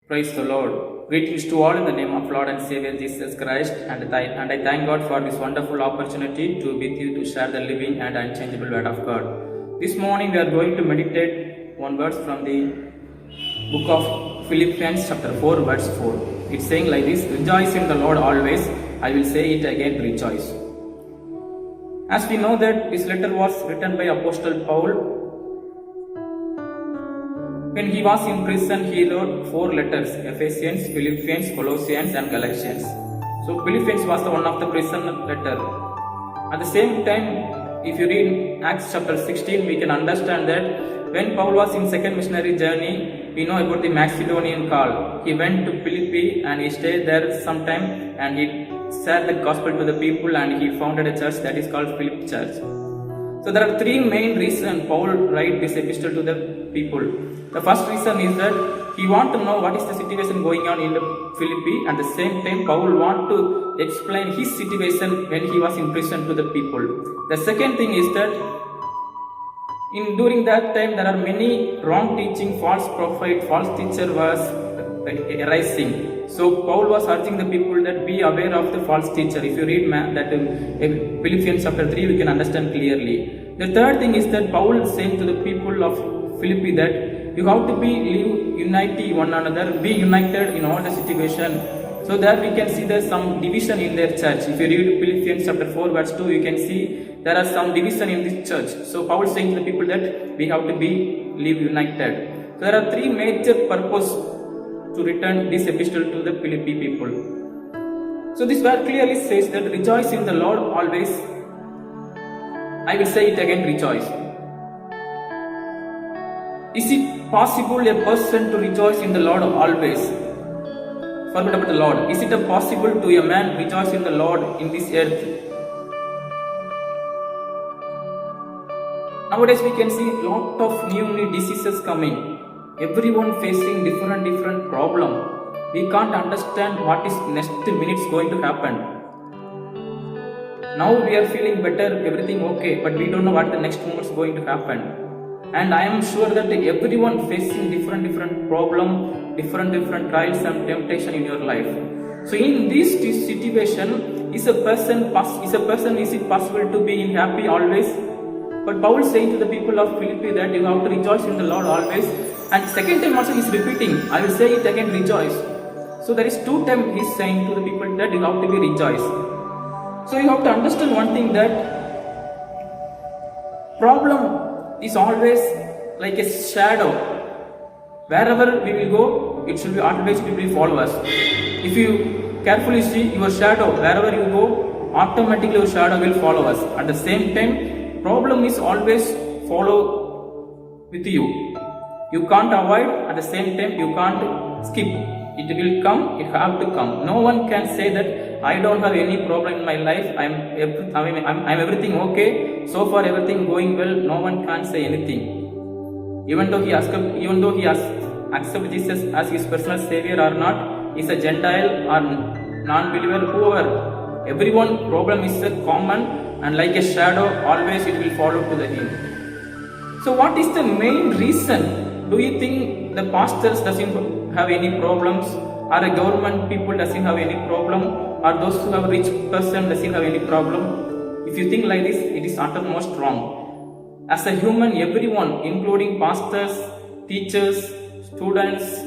Praise the Lord. Greetings to all in the name of Lord and Savior Jesus Christ, and I thank God for this wonderful opportunity to with you to share the living and unchangeable Word of God. This morning we are going to meditate one verse from the book of Philippians chapter 4 verse 4. It's saying like this: Rejoice in the Lord always. I will say it again, rejoice. As we know that this letter was written by Apostle Paul. When he was in prison, he wrote 4 letters: Ephesians, Philippians, Colossians and Galatians. So Philippians was the one of the prison letter. At the same time, if you read Acts chapter 16, we can understand that when Paul was in second missionary journey, we know about the Macedonian call. He went to Philippi and he stayed there some time and he shared the gospel to the people and he founded a church that is called Philip Church. So there are 3 main reasons Paul write this epistle to the people. The first reason is that he want to know what is the situation going on in the Philippi, and at the same time Paul want to explain his situation when he was in prison to the people. The second thing is that during that time there are many wrong teaching, false prophet, false teacher was arising. So Paul was urging the people that be aware of the false teacher. If you read that Philippians chapter 3, we can understand clearly. The third thing is that Paul is saying to the people of Philippi that you have to live unity one another, be united in all the situation. So that we can see there's some division in their church. If you read Philippians chapter 4 verse 2, you can see there are some division in this church. So Paul is saying to the people that we have to live united. So there are 3 major purposes to return this epistle to the Philippi people. So this verse clearly says that rejoice in the Lord always. I will say it again, rejoice. Is it possible a person to rejoice in the Lord always? Forget about the Lord. Is it possible to a man rejoice in the Lord in this earth? Nowadays we can see a lot of new diseases coming. Everyone facing different problem. We can't understand what is next minutes going to happen. Now we are feeling better, everything okay, but we don't know what the next moment is going to happen. And I am sure that everyone facing different problem, different trials and temptation in your life. So in this situation, is it possible to be happy always? But Paul is saying to the people of Philippi that you have to rejoice in the Lord always. And second time also he is repeating, I will say it again, rejoice. So there is 2 times he is saying to the people that you have to be rejoice. So you have to understand one thing, that problem is always like a shadow. Wherever we will go, it should be always it will follow us. If you carefully see your shadow, wherever you go, automatically your shadow will follow us. At the same time, problem is always follow with you. You can't avoid, at the same time you can't skip. It will come, it have to come. No one can say that I don't have any problem in my life, I'm everything okay, so far everything going well. No one can say anything. Even though he has accepted Jesus as his personal savior or not, is a Gentile or non-believer, whoever, everyone problem is a common, and like a shadow always it will follow to the end. So what is the main reason? Do you think the pastors doesn't have any problems, or a government people doesn't have any problem, or those who have rich person doesn't have any problem? If you think like this, it is uttermost wrong. As a human, everyone, including pastors, teachers, students,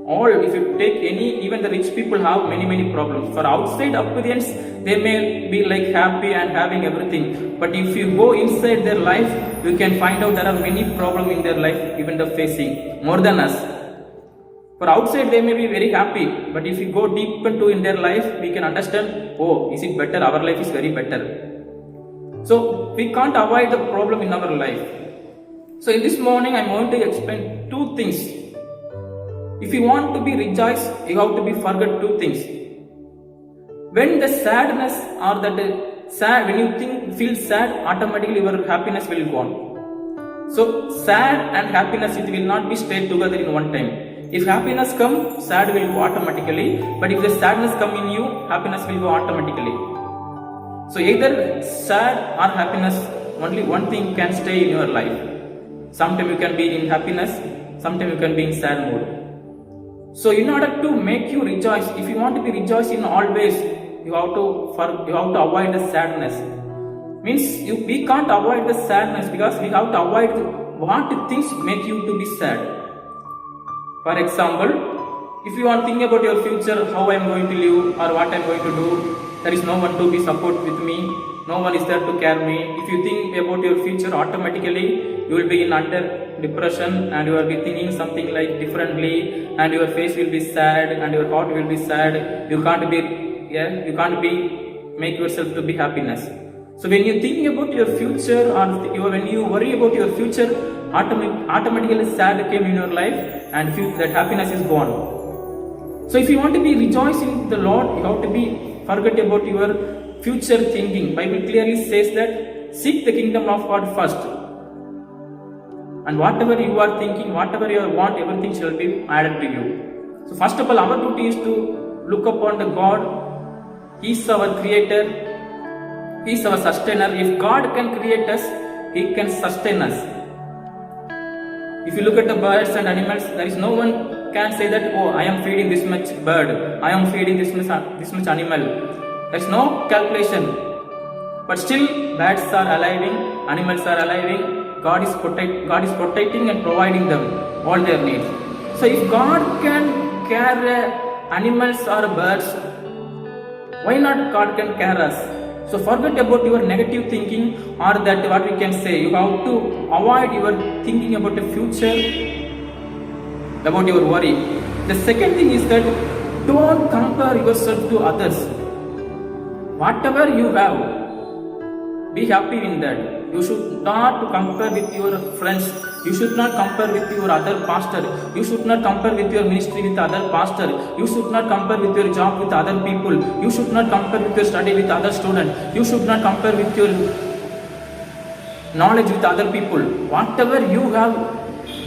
all, if you take any, even the rich people have many problems. For outside appearance, they may be like happy and having everything. But if you go inside their life, you can find out there are many problems in their life, even they're facing, more than us. For outside, they may be very happy. But if you go deep into in their life, we can understand, oh, is it better? Our life is very better. So we can't avoid the problem in our life. So in this morning, I'm going to explain 2 things. If you want to be rejoiced, you have to be forget 2 things. When the sadness or when you feel sad, automatically your happiness will go on. So sad and happiness, it will not be stayed together in one time. If happiness come, sad will go automatically. But if the sadness come in you, happiness will go automatically. So either sad or happiness, only one thing can stay in your life. Sometimes you can be in happiness, sometimes you can be in sad mood. So in order to make you rejoice, if you want to be rejoicing always, you have to avoid the sadness. Means we can't avoid the sadness because we have to avoid what things make you to be sad. For example, if you are thinking about your future, how I am going to live or what I am going to do, there is no one to be support with me, no one is there to care me. If you think about your future, automatically you will be in under depression and you will be thinking something like differently, and your face will be sad and your heart will be sad. You can't be make yourself to be happiness. So when you think about your future or when you worry about your future, automatically sad came in your life and that happiness is gone. So if you want to be rejoicing in the Lord, you have to be forget about your future thinking. Bible clearly says that seek the kingdom of God first, and whatever you are thinking, whatever you want, everything shall be added to you. So first of all, our duty is to look upon the God. He is our creator, He is our sustainer. If God can create us, He can sustain us. If you look at the birds and animals, there is no one can say that, oh, I am feeding this much bird, I am feeding this much animal. There is no calculation. But still, birds are alive, animals are alive. God is protecting and providing them all their needs. So if God can care animals or birds, why not God can care us? So forget about your negative thinking, or that what we can say. You have to avoid your thinking about the future, about your worry. The second thing is that don't compare yourself to others. Whatever you have, be happy in that. You should not compare with your friends. You should not compare with your other pastor. You should not compare with your ministry with other pastor. You should not compare with your job with other people. You should not compare with your study with other student. You should not compare with your knowledge with other people. Whatever you have,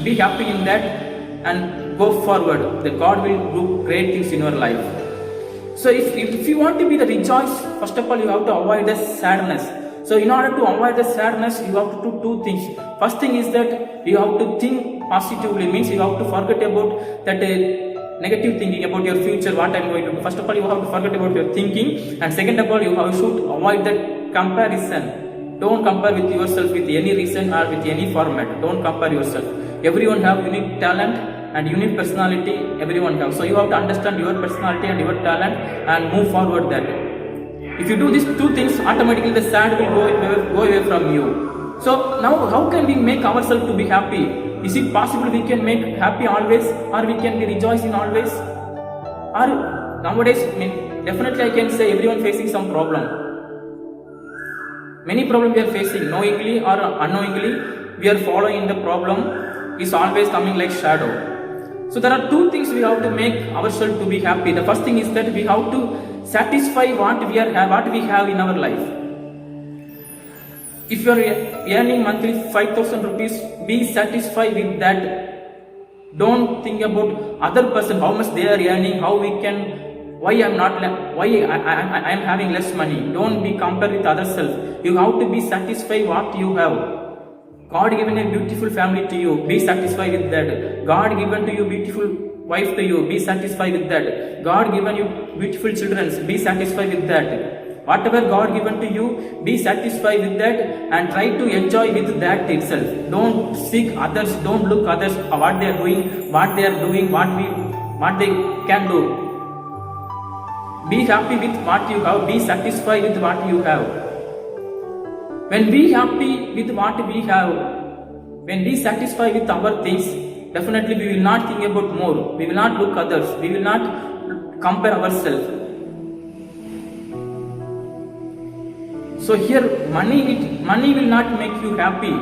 be happy in that and go forward. That God will do great things in your life. So if you want to be the rejoice, first of all you have to avoid the sadness. So in order to avoid the sadness, you have to do two things. First thing is that you have to think positively. Means you have to forget about that negative thinking about your future, what I am going to do. First of all, you have to forget about your thinking, and second of all, you should avoid that comparison. Don't compare with yourself with any reason or with any format. Don't compare yourself. Everyone have unique talent and unique personality. Everyone have. So you have to understand your personality and your talent and move forward that. If you do these two things, automatically the sad will go away from you. So now how can we make ourselves to be happy? Is it possible we can make happy always, or we can be rejoicing always? Or nowadays, definitely I can say everyone facing some problem. Many problems we are facing, knowingly or unknowingly, we are following the problem is always coming like shadow. So there are two things we have to make ourselves to be happy. The first thing is that we have to satisfy what we have in our life. If you are earning monthly 5,000 rupees, be satisfied with that. Don't think about other person, how much they are earning, why I am having less money. Don't be compared with other self. You have to be satisfied what you have. God given a beautiful family to you, be satisfied with that. God given to you beautiful wife to you, be satisfied with that. God given you beautiful children, be satisfied with that. Whatever God given to you, be satisfied with that and try to enjoy with that itself. Don't seek others, don't look others, what they are doing, what they can do. Be happy with what you have, be satisfied with what you have. When we happy with what we have, when we satisfy with our things, definitely we will not think about more. We will not look others. We will not compare ourselves. So here, money will not make you happy,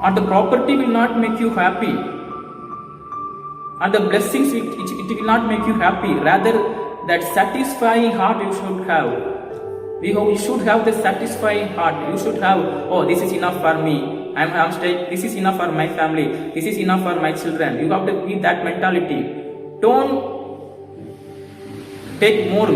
or the property will not make you happy, or the blessings it will not make you happy. Rather, that satisfying heart you should have. You should have the satisfying heart. You should have, oh, this is enough for me. I'm staying. This is enough for my family. This is enough for my children. You have to keep that mentality. Don't take more.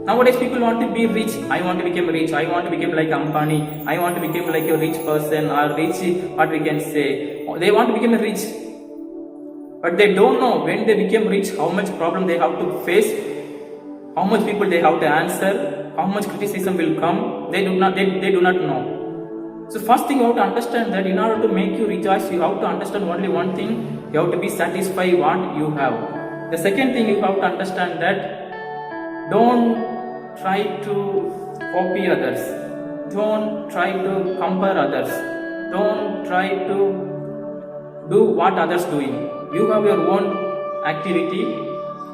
Nowadays people want to be rich. I want to become rich. I want to become like Ambani. I want to become like a rich person or rich, what we can say, they want to become rich, but they don't know when they become rich how much problem they have to face, how much people they have to answer, how much criticism will come. They do not know. So first thing you have to understand that in order to make you rejoice, you have to understand only one thing. You have to be satisfied what you have. The second thing you have to understand that don't try to copy others. Don't try to compare others. Don't try to do what others doing. You have your own activity.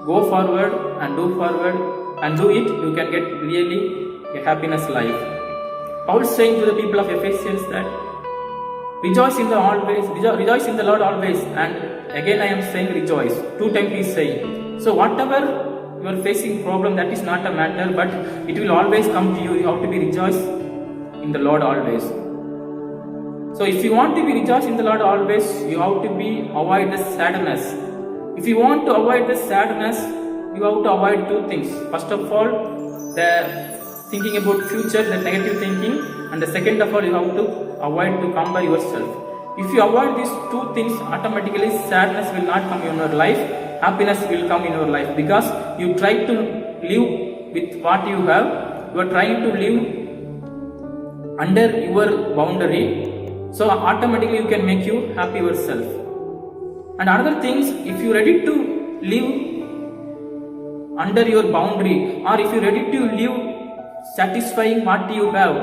Go forward and do forward and do it. You can get really a happiness life. Paul is saying to the people of Ephesians that rejoice in the Lord always. And again I am saying rejoice. 2 times he is saying. So whatever you are facing problem, that is not a matter, but it will always come to you. You have to be rejoice in the Lord always. So if you want to be rejoice in the Lord always, you have to avoid the sadness. If you want to avoid the sadness, you have to avoid 2 things. First of all, the thinking about future, the negative thinking, and the second of all, you have to avoid to compare yourself. If you avoid these 2 things, automatically sadness will not come in your life, happiness will come in your life, because you try to live with what you have. You are trying to live under your boundary, so automatically you can make you happy yourself. And other things, if you are ready to live under your boundary, or if you are ready to live satisfying what you have,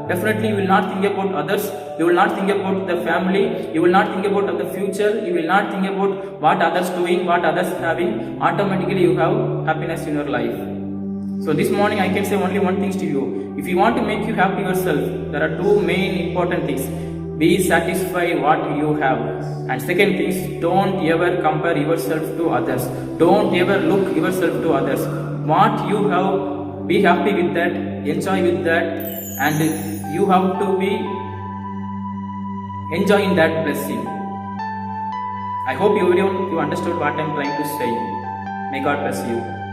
definitely you will not think about others, you will not think about the family, you will not think about the future, you will not think about what others doing, what others having. Automatically you have happiness in your life. So this morning I can say only one thing to you. If you want to make you happy yourself, there are 2 main important things. Be satisfied what you have, and second thing is, don't ever compare yourself to others. Don't ever look yourself to others. What you have, be happy with that, enjoy with that, and you have to be enjoying that blessing. I hope you understood what I am trying to say. May God bless you.